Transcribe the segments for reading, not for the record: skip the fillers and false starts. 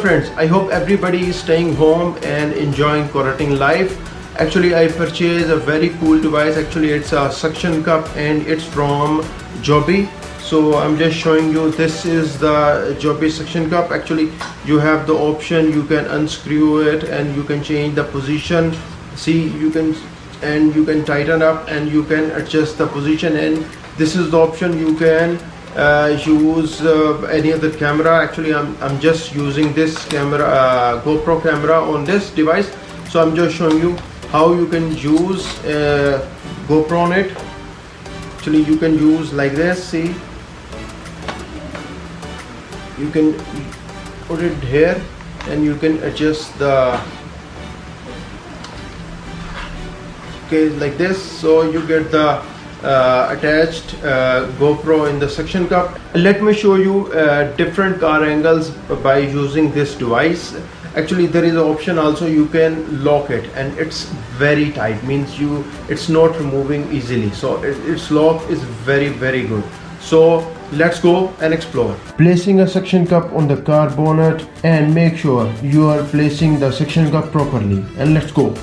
friends, I hope everybody is staying home and enjoying quarantine life. Actually, I purchased a very cool device. Actually, it's a suction cup and it's from Joby. So I'm just showing you, this is the Joby Suction Cup. Actually, you have the option, you can unscrew it and you can change the position. See, you can tighten up and you can adjust the position, and this is the option. You can use any other camera. Actually, I'm just using this camera, GoPro camera on this device. So I'm just showing you how you can use GoPro on it. Actually, you can use like this. See, you can put it here and you can adjust the like this, so you get the attached GoPro in the suction cup. Let me show you different car angles by using this device. Actually, there is an option also, you can lock it and it's very tight, means it's not removing easily. So its lock is very good. So let's go and explore. Placing a suction cup on the car bonnet, and make sure you are placing the suction cup properly, and let's go.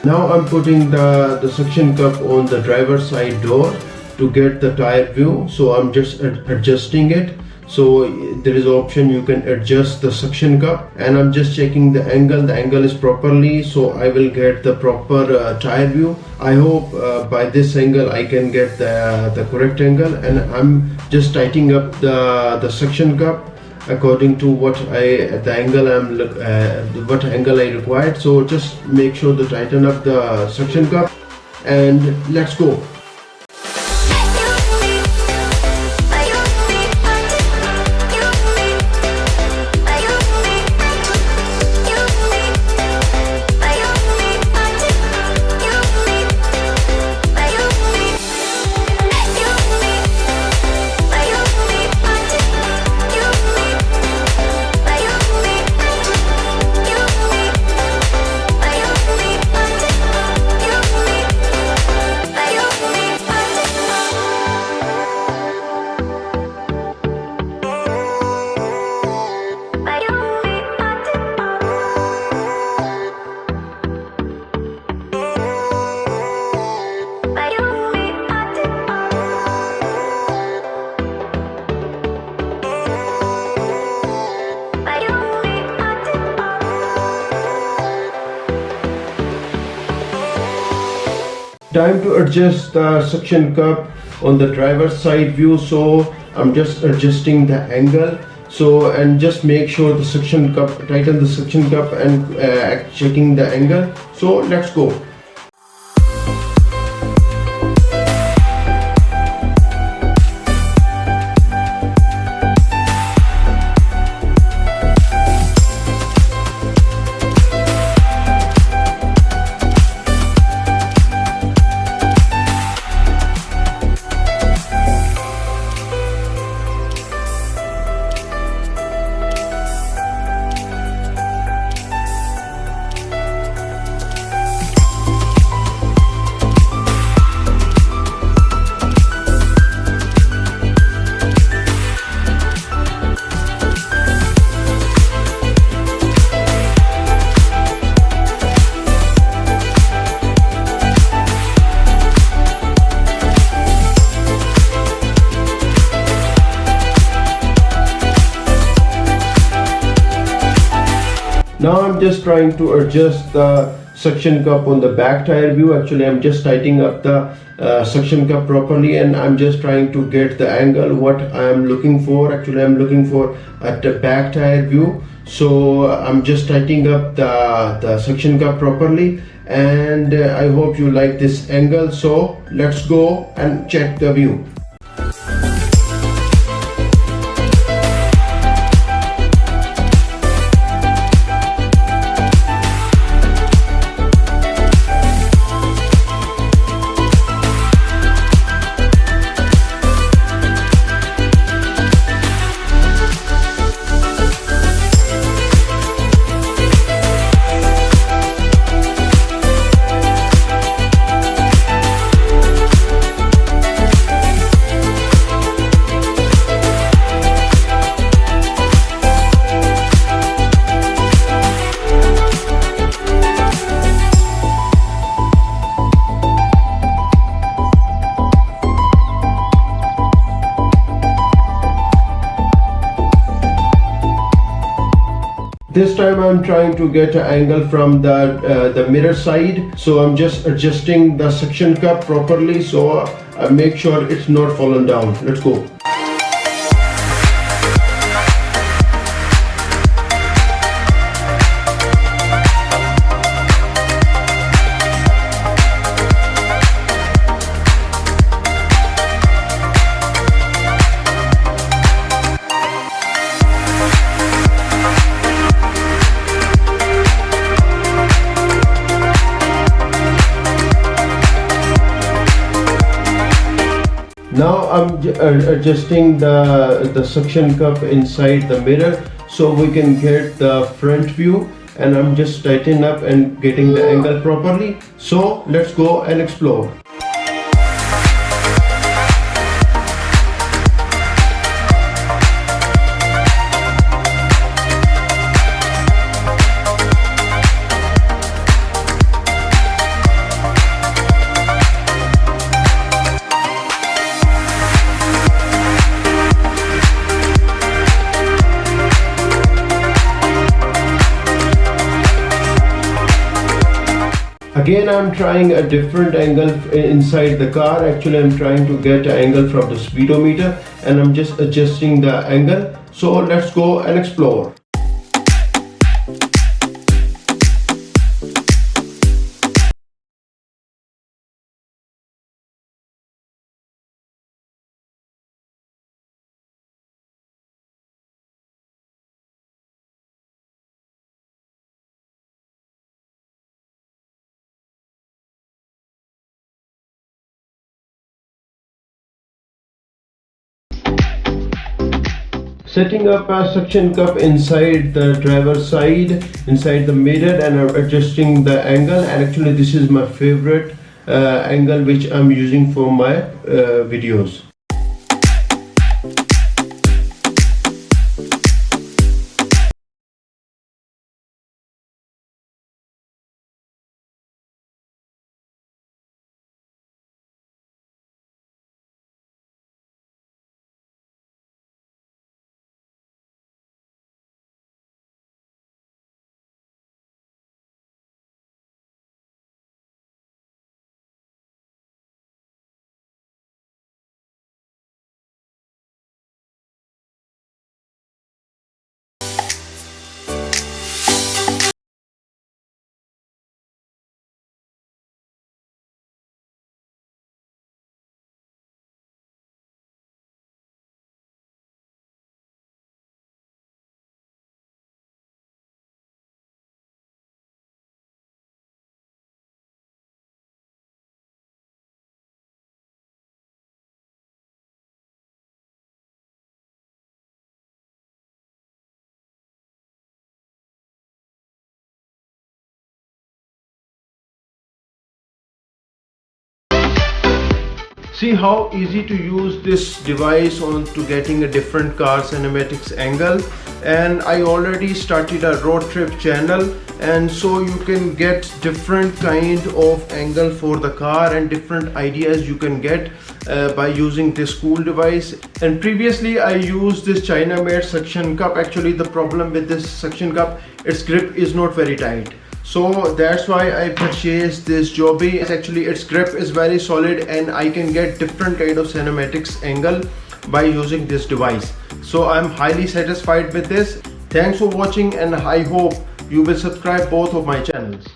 Now I'm putting the suction cup on the driver's side door to get the tire view. So I'm just adjusting it. So there is an option, you can adjust the suction cup, and I'm just checking the angle. The angle is properly, so I will get the proper tire view. I hope by this angle I can get the correct angle, and I'm just tightening up the suction cup according to what angle I required. So just make sure to tighten up the suction cup, and let's go. Time to adjust the suction cup on the driver's side view. So I'm just adjusting the angle. So, and just make sure the suction cup, tighten the suction cup and checking the angle. So let's go. Now I'm just trying to adjust the suction cup on the back tire view. Actually, I'm just tightening up the suction cup properly, and I'm just trying to get the angle what I'm looking for. Actually, I'm looking for at the back tire view. So I'm just tightening up the suction cup properly, and I hope you like this angle. So let's go and check the view. This time I'm trying to get an angle from the mirror side, so I'm just adjusting the suction cup properly, so I make sure it's not fallen down. Let's go. Now I'm adjusting the suction cup inside the mirror so we can get the front view, and I'm just tightening up and getting the angle properly. So let's go and explore. Again, I'm trying a different angle inside the car. Actually, I'm trying to get an angle from the speedometer, and I'm just adjusting the angle. So let's go and explore. Setting up a suction cup inside the driver's side, inside the mirror, and I'm adjusting the angle. And actually this is my favorite angle which I'm using for my videos. See how easy to use this device on to getting a different car cinematics angle. And I already started a road trip channel, and so you can get different kind of angle for the car and different ideas you can get by using this cool device. And previously I used this China made suction cup. Actually the problem with this suction cup, its grip is not very tight. So that's why I purchased this Joby. Actually its grip is very solid, and I can get different kind of cinematics angle by using this device. So I'm highly satisfied with this. Thanks for watching, and I hope you will subscribe both of my channels.